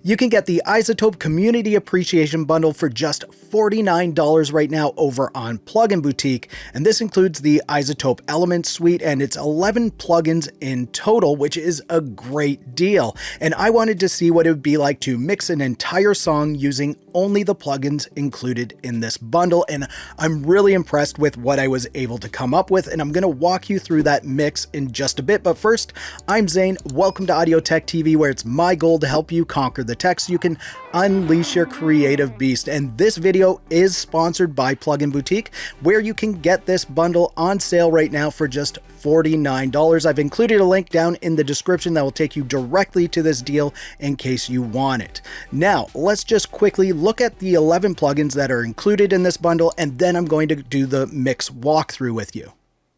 You can get the iZotope Community Appreciation Bundle for just $49 right now over on Plugin Boutique, and this includes the iZotope Elements Suite, and it's 11 plugins in total, which is a great deal. And I wanted to see what it would be like to mix an entire song using only the plugins included in this bundle, and I'm really impressed with what I was able to come up with, and I'm going to walk you through that mix in just a bit. But first, I'm Zane. Welcome to Audio Tech TV, where it's my goal to help you conquer the tech so you can unleash your creative beast. And this video is sponsored by Plugin Boutique, where you can get this bundle on sale right now for just $49. I've included a link down in the description that will take you directly to this deal in case you want it. Now, let's just quickly look at the 11 plugins that are included in this bundle, and then I'm going to do the mix walkthrough with you.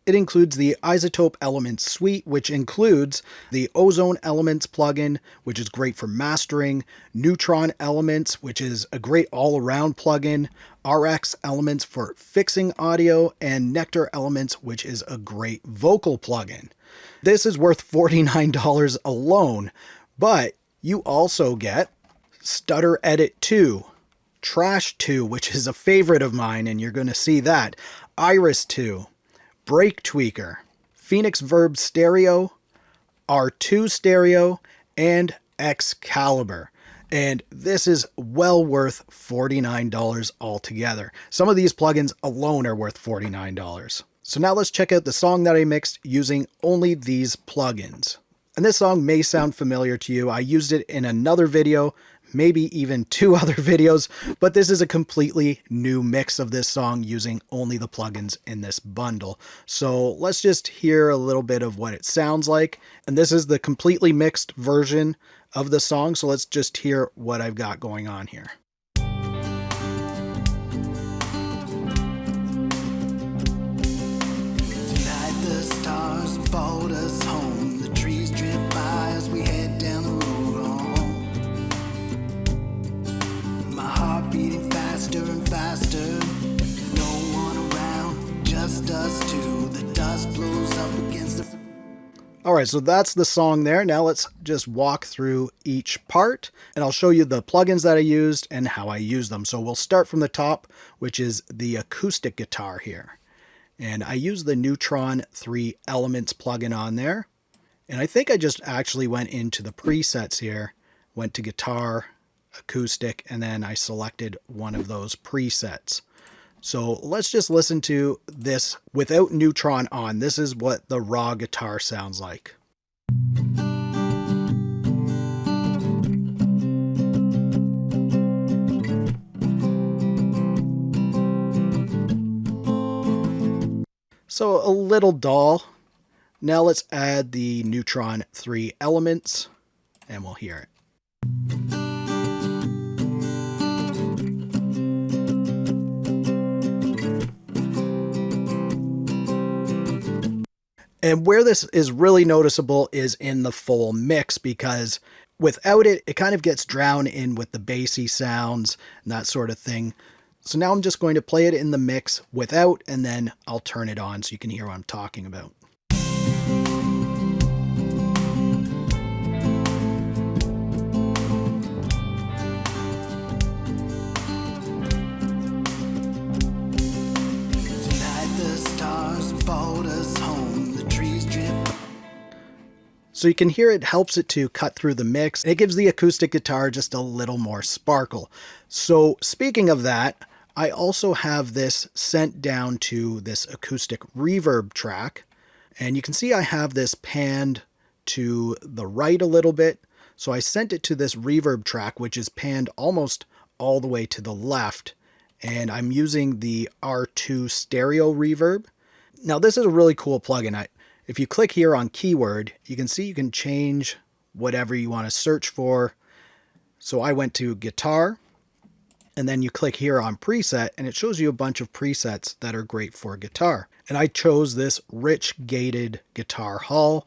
It includes the iZotope Elements Suite, which includes the Ozone Elements plugin, which is great for mastering, Neutron Elements, which is a great all-around plugin, RX Elements for fixing audio, and Nectar Elements, which is a great vocal plugin. This is worth $49 alone, but you also get Stutter Edit 2, Trash 2, which is a favorite of mine, and you're going to see that, Iris 2, Break Tweaker, Phoenix Verb Stereo, R2 Stereo, and Excalibur. And this is well worth $49 altogether. Some of these plugins alone are worth $49. So now let's check out the song that I mixed using only these plugins. And this song may sound familiar to you. I used it in another video, maybe even 2 other videos, but this is a completely new mix of this song using only the plugins in this bundle. So let's just hear a little bit of what it sounds like. And this is the completely mixed version of the song, so let's just hear what I've got going on here. Tonight the stars followed us home. The trees drift by as we head down the road home. My heart beating faster and faster. No one around, just us two. The dust blows up against the... All right, so that's the song there. Now let's just walk through each part, and I'll show you the plugins that I used and how I use them. So we'll start from the top, which is the acoustic guitar here. And I use the Neutron 3 Elements plugin on there. And I think I just actually went into the presets here, went to guitar, acoustic, and then I selected one of those presets. So let's just listen to this without Neutron on. This is what the raw guitar sounds like. So a little dull. Now let's add the Neutron 3 Elements and we'll hear it. And where this is really noticeable is in the full mix, because without it, it kind of gets drowned in with the bassy sounds and that sort of thing. So now I'm just going to play it in the mix without, and then I'll turn it on so you can hear what I'm talking about. Tonight the stars followed us home. So you can hear it helps it to cut through the mix. It gives the acoustic guitar just a little more sparkle. So speaking of that, I also have this sent down to this acoustic reverb track. And you can see I have this panned to the right a little bit. So I sent it to this reverb track, which is panned almost all the way to the left. And I'm using the R2 stereo reverb. Now this is a really cool plugin. If you click here on keyword, you can see you can change whatever you want to search for. So I went to guitar, and then you click here on preset, and it shows you a bunch of presets that are great for guitar. And I chose this rich gated guitar hull.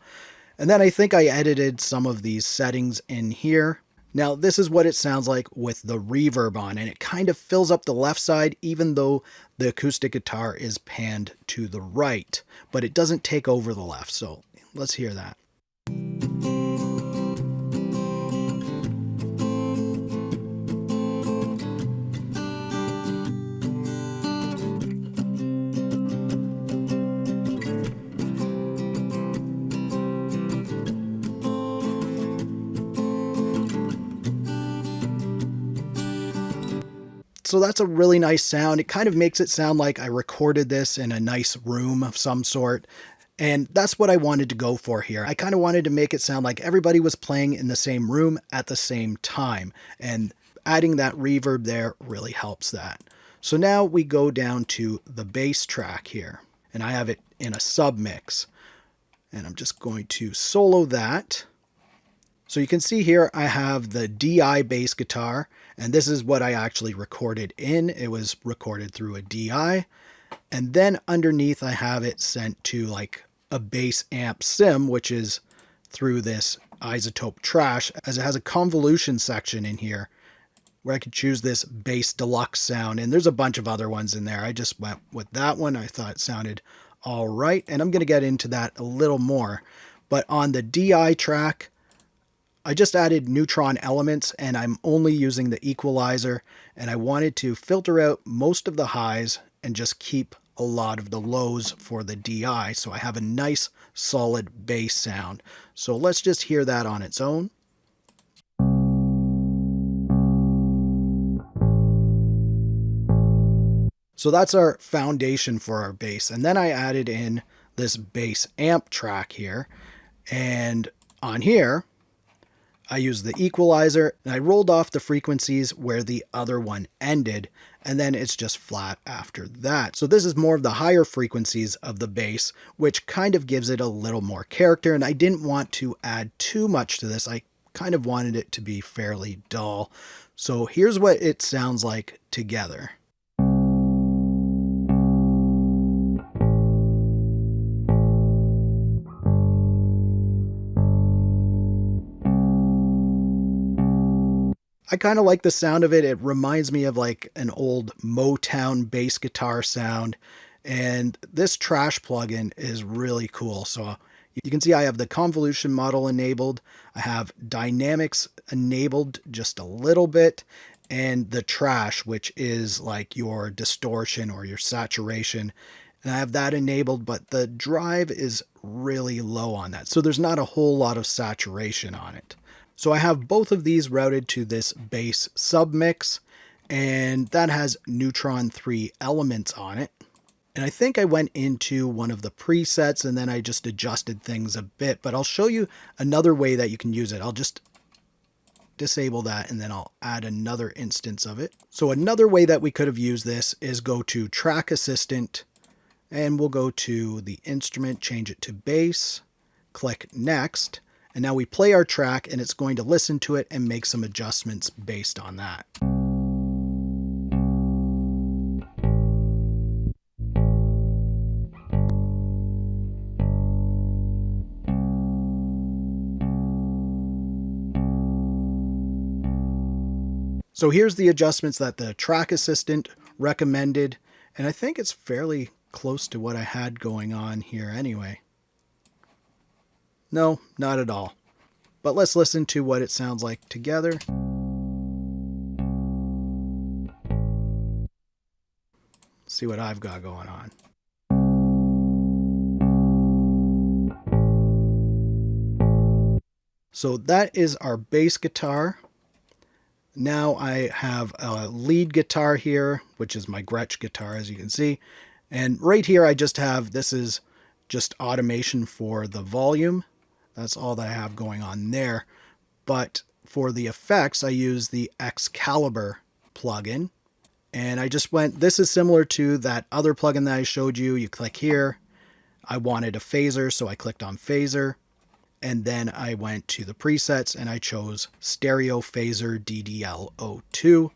And then I think I edited some of these settings in here. Now this is what it sounds like with the reverb on, and it kind of fills up the left side even though the acoustic guitar is panned to the right, but it doesn't take over the left. So let's hear that. So that's a really nice sound. It kind of makes it sound like I recorded this in a nice room of some sort. And that's what I wanted to go for here. I kind of wanted to make it sound like everybody was playing in the same room at the same time. And adding that reverb there really helps that. So now we go down to the bass track here. And I have it in a sub mix. And I'm just going to solo that. So you can see here I have the DI bass guitar, and this is what I actually recorded in. It was recorded through a DI. And then underneath I have it sent to like a bass amp sim, which is through this iZotope trash, as it has a convolution section in here where I could choose this bass deluxe sound. And there's a bunch of other ones in there. I just went with that one. I thought it sounded all right. And I'm going to get into that a little more. But on the DI track, I just added Neutron elements, and I'm only using the equalizer, and I wanted to filter out most of the highs and just keep a lot of the lows for the DI, so I have a nice solid bass sound. So let's just hear that on its own. So that's our foundation for our bass, and then I added in this bass amp track here, and on here I used the equalizer and I rolled off the frequencies where the other one ended, and then it's just flat after that. So this is more of the higher frequencies of the bass, which kind of gives it a little more character, and I didn't want to add too much to this. I kind of wanted it to be fairly dull. So here's what it sounds like together. I kind of like the sound of it. It reminds me of like an old Motown bass guitar sound. And this trash plugin is really cool. So you can see I have the convolution model enabled. I have dynamics enabled just a little bit. And the trash, which is like your distortion or your saturation. And I have that enabled, but the drive is really low on that. So there's not a whole lot of saturation on it. So I have both of these routed to this bass submix, and that has Neutron 3 elements on it. And I think I went into one of the presets and then I just adjusted things a bit, but I'll show you another way that you can use it. I'll just disable that and then I'll add another instance of it. So another way that we could have used this is go to Track Assistant, and we'll go to the instrument, change it to bass, click Next. And now we play our track and it's going to listen to it and make some adjustments based on that. So here's the adjustments that the Track Assistant recommended. And I think it's fairly close to what I had going on here anyway. No, not at all. But let's listen to what it sounds like together. See what I've got going on. So that is our bass guitar. Now I have a lead guitar here, which is my Gretsch guitar, as you can see. And right here I just have, this is just automation for the volume. That's all that I have going on there. But for the effects, I use the Excalibur plugin. And I just went, this is similar to that other plugin that I showed you. You click here. I wanted a phaser, so I clicked on phaser. And then I went to the presets and I chose Stereo Phaser DDL02.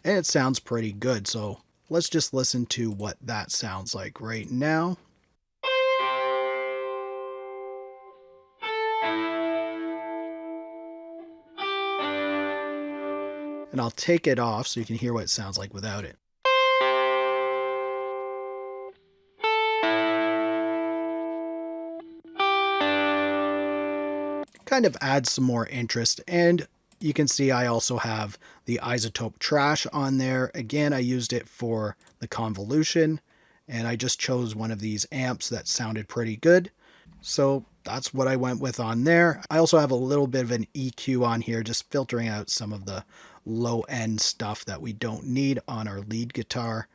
And it sounds pretty good. So let's just listen to what that sounds like right now. And I'll take it off so you can hear what it sounds like without it. Kind of adds some more interest, and you can see I also have the iZotope trash on there. Again, I used it for the convolution, and I just chose one of these amps that sounded pretty good. So that's what I went with on there. I also have a little bit of an EQ on here, just filtering out some of the low end stuff that we don't need on our lead guitar.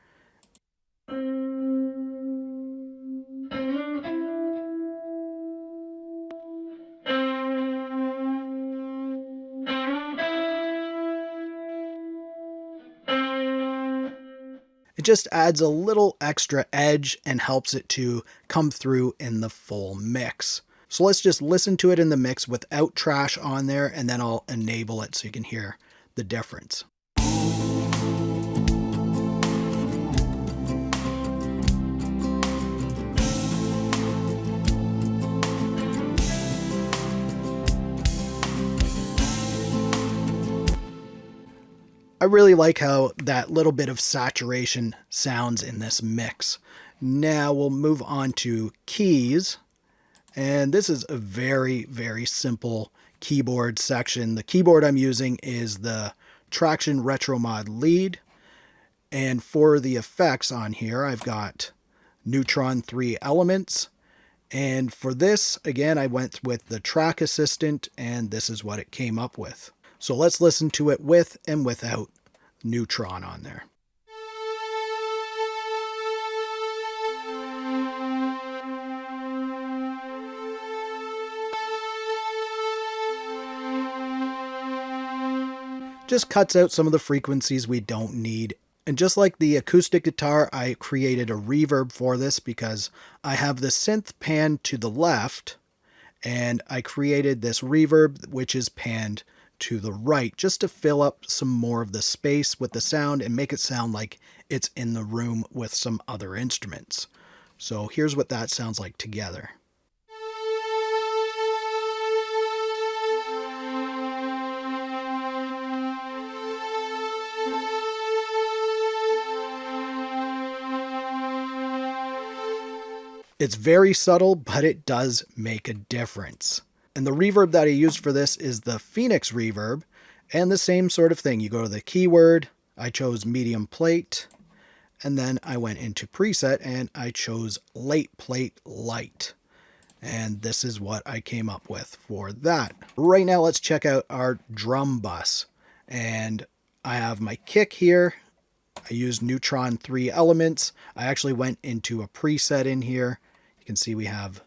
It just adds a little extra edge and helps it to come through in the full mix. So let's just listen to it in the mix without trash on there, and then I'll enable it so you can hear the difference. I really like how that little bit of saturation sounds in this mix. Now we'll move on to keys. And this is a very, very simple keyboard section. The keyboard I'm using is the Traction Retro Mod Lead. And for the effects on here, I've got Neutron 3 Elements. And for this, again, I went with the Track Assistant, and this is what it came up with. So let's listen to it with and without Neutron on there. Just cuts out some of the frequencies we don't need. And just like the acoustic guitar, I created a reverb for this because I have the synth panned to the left, and I created this reverb which is panned to the right just to fill up some more of the space with the sound and make it sound like it's in the room with some other instruments. So here's what that sounds like together. It's very subtle, but it does make a difference. And the reverb that I used for this is the Phoenix reverb, and the same sort of thing. You go to the keyword, I chose medium plate, and then I went into preset and I chose late plate light. And this is what I came up with for that. Right now, let's check out our drum bus. And I have my kick here. I used Neutron 3 Elements. I actually went into a preset in here. You can see we have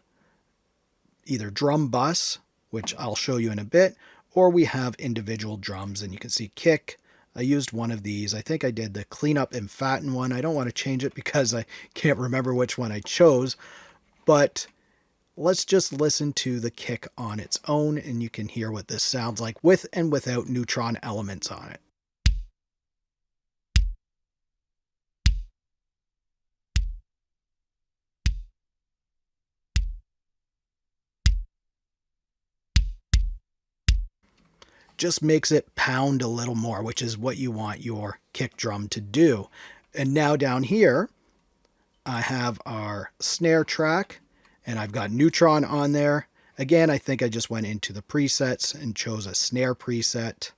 either drum bus, which I'll show you in a bit, or we have individual drums, and you can see kick. I used one of these. I think I did the clean up and fatten one. I don't want to change it because I can't remember which one I chose, but let's just listen to the kick on its own, and you can hear what this sounds like with and without Neutron elements on it. Just makes it pound a little more, which is what you want your kick drum to do. And now down here, I have our snare track, and I've got Neutron on there. Again, I think I just went into the presets and chose a snare preset.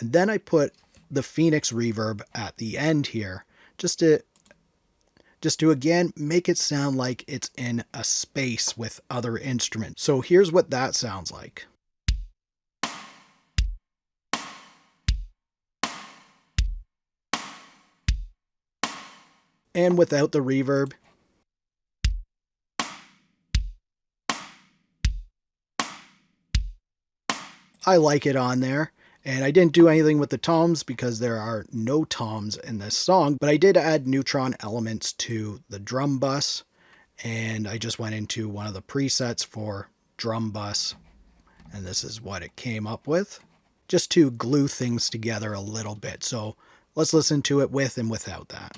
And then I put the Phoenix reverb at the end here, just to again make it sound like it's in a space with other instruments. So here's what that sounds like. And without the reverb. I like it on there. And I didn't do anything with the toms because there are no toms in this song, but I did add Neutron elements to the drum bus, and I just went into one of the presets for drum bus, and this is what it came up with, just to glue things together a little bit. So let's listen to it with and without that.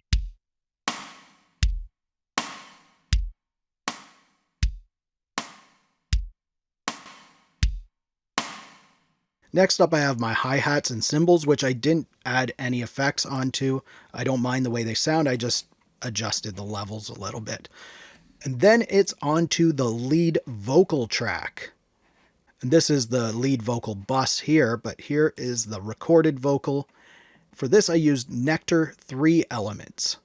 Next up, I have my hi-hats and cymbals, which I didn't add any effects onto. I don't mind the way they sound. I just adjusted the levels a little bit. And then it's onto the lead vocal track. And this is the lead vocal bus here, but here is the recorded vocal. For this, I used Nectar 3 Elements,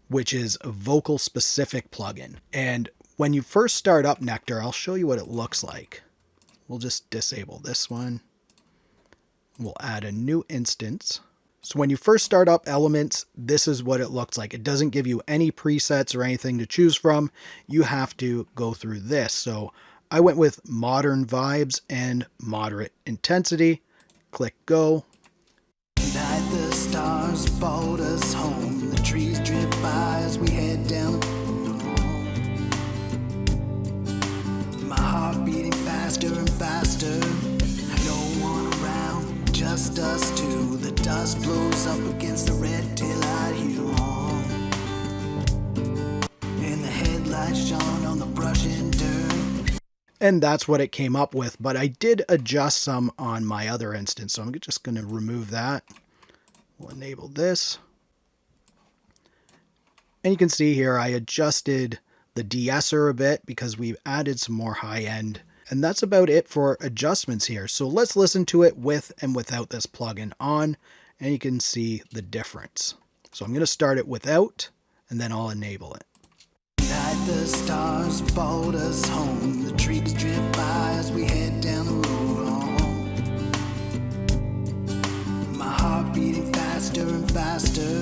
which is a vocal specific plugin. And When you first start up Nectar, I'll show you what it looks like. We'll just disable this one. We'll add a new instance. So when you first start up Elements, this is what it looks like. It doesn't give you any presets or anything to choose from. You have to go through this. So I went with modern vibes and moderate intensity. Click go. Night the stars fold us home. The trees drift by as we head down. My heart beating faster and faster. No one around, just us two. The dust blows up against the red tail-light hue on. And the headlights shone on the brush and dirt. And that's what it came up with, but I did adjust some on my other instance, so I'm just going to remove that. We'll enable this. And you can see here I adjusted the de-esser a bit because we've added some more high-end. And that's about it for adjustments here. So let's listen to it with and without this plugin on, and you can see the difference. So I'm going to start it without, and then I'll enable it. Night the stars fold us home. The trees drift by as we head down the road on. My heart beating faster and faster.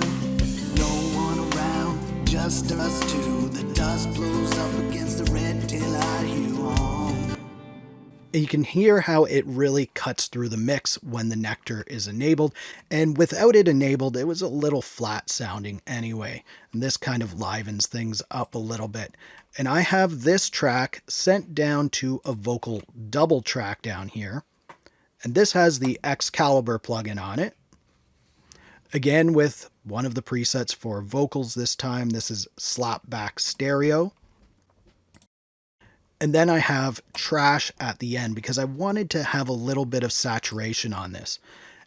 No one around, just us two. The dust blows up against the red tail-light hue on. And you can hear how it really cuts through the mix when the Nectar is enabled. And without it enabled, it was a little flat sounding anyway. And this kind of livens things up a little bit. And I have this track sent down to a vocal double track down here. And this has the Excalibur plugin on it. Again, with one of the presets for vocals this time. This is Slapback Stereo. And then I have trash at the end because I wanted to have a little bit of saturation on this.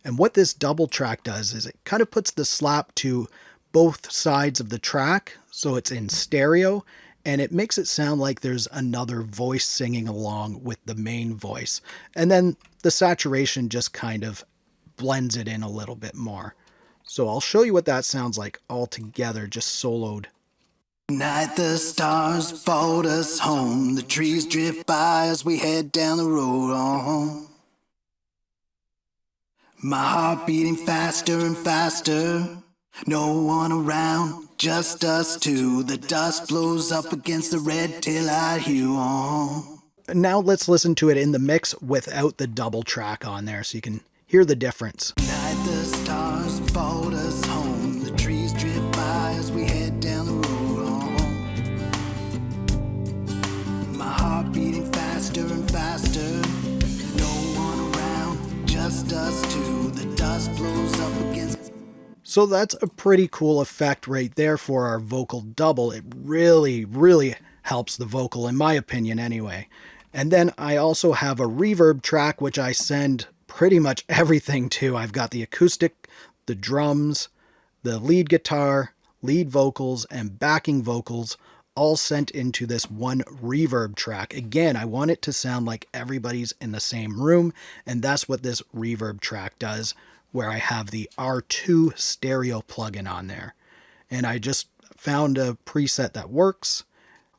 And what this double track does is it kind of puts the slap to both sides of the track, so it's in stereo, and it makes it sound like there's another voice singing along with the main voice. And then the saturation just kind of blends it in a little bit more. So I'll show you what that sounds like all together, just soloed. Night the stars fold us home. The trees drift by as we head down the road on. My heart beating faster and faster. No one around, just us two. The dust blows up against the red tail-light hue on. Now let's listen to it in the mix without the double track on there so you can hear the difference. Night the stars fold us home. The trees drift by as we head down the road on. My heart beating faster and faster. No one around, just us two. The dust blows up against. So that's a pretty cool effect right there for our vocal double. It really, really helps the vocal, in my opinion anyway. And then I also have a reverb track, which I send pretty much everything to. I've got the acoustic, the drums, the lead guitar, lead vocals, and backing vocals all sent into this one reverb track. Again, I want it to sound like everybody's in the same room, and that's what this reverb track does, where I have the R2 stereo plugin on there. And I just found a preset that works.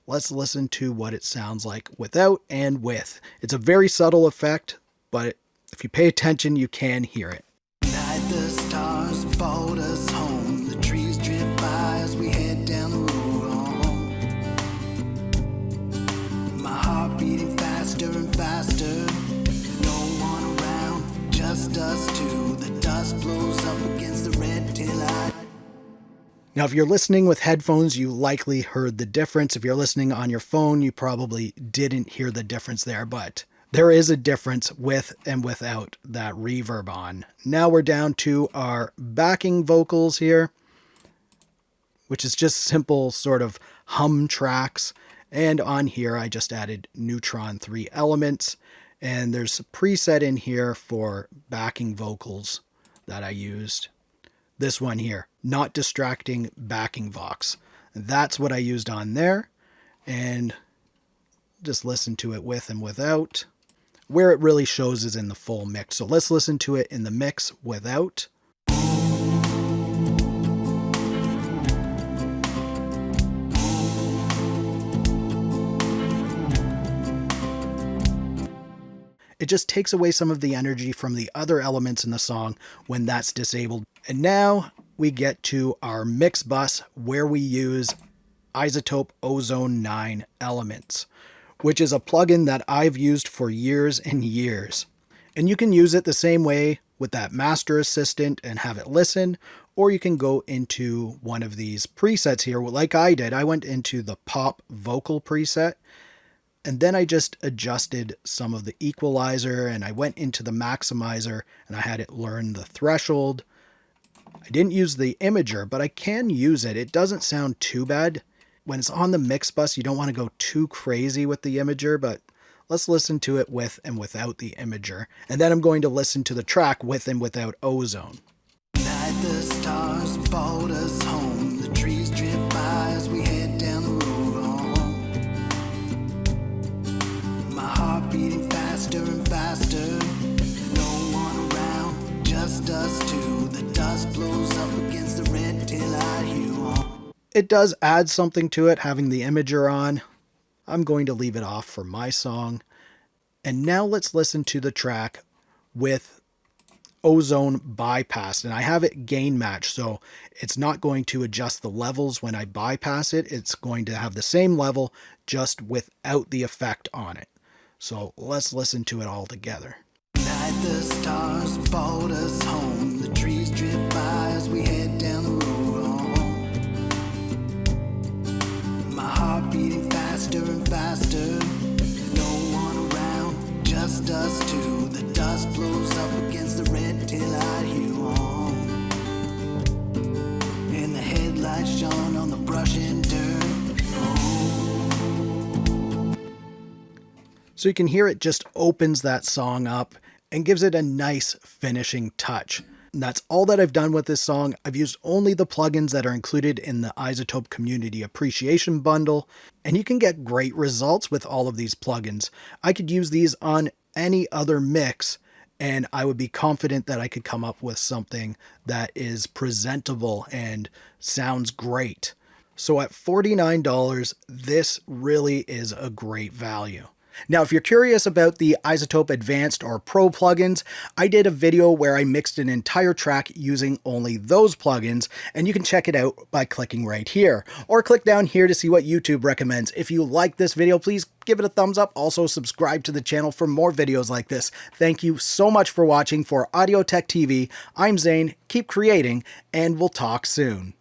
Let's listen to what it sounds like without and with. It's a very subtle effect, but if you pay attention, you can hear it. Night the stars fold us home. The trees drift by as we head down the road on. My heart beating faster and faster. No one around, just us two. The dust blows up against the red tail-light. Now, if you're listening with headphones, you likely heard the difference. If you're listening on your phone, you probably didn't hear the difference there, but there is a difference with and without that reverb on. Now we're down to our backing vocals here, which is just simple sort of hum tracks. And on here, I just added Neutron 3 elements. And there's a preset in here for backing vocals that I used. This one here, not distracting backing vox. That's what I used on there. And just listen to it with and without. Where it really shows is in the full mix. So let's listen to it in the mix without. It just takes away some of the energy from the other elements in the song when that's disabled. And now we get to our Mixbus, where we use iZotope Ozone 9 Elements, which is a plugin that I've used for years and years. And you can use it the same way with that master assistant and have it listen, or you can go into one of these presets here like I did. I went into the pop vocal preset, and then I just adjusted some of the equalizer, and I went into the maximizer and I had it learn the threshold. I didn't use the imager, but I can use it. It doesn't sound too bad. When it's on the Mixbus, you don't want to go too crazy with the imager, but let's listen to it with and without the imager. And then I'm going to listen to the track with and without Ozone. Night the stars followed us home. The trees drift by as we head down the road home. My heart beating faster and faster. No one around, just us two. The dust blows up against the red taillight hue. It does add something to it having the imager on. I'm going to leave it off for my song. And now let's listen to the track with Ozone bypassed, and I have it gain match, so it's not going to adjust the levels when I bypass it. It's going to have the same level, just without the effect on it. So let's listen to it all together. Night the stars followed us home. The trees drift by as we head down the road home. My heart beating faster and faster. No one around, just us two. The dust blows up against the red taillight hue on. And the headlights shone on the brush and dirt. So you can hear it just opens that song up and gives it a nice finishing touch. And that's all that I've done with this song. I've used only the plugins that are included in the iZotope Community Appreciation Bundle, and you can get great results with all of these plugins. I could use these on any other mix, and I would be confident that I could come up with something that is presentable and sounds great. So at $49, this really is a great value. Now, if you're curious about the iZotope Advanced or Pro plugins, I did a video where I mixed an entire track using only those plugins, and you can check it out by clicking right here, or click down here to see what YouTube recommends. If you like this video, please give it a thumbs up. Also, subscribe to the channel for more videos like this. Thank you so much for watching. For Audio Tech TV, I'm Zane. Keep creating, and we'll talk soon.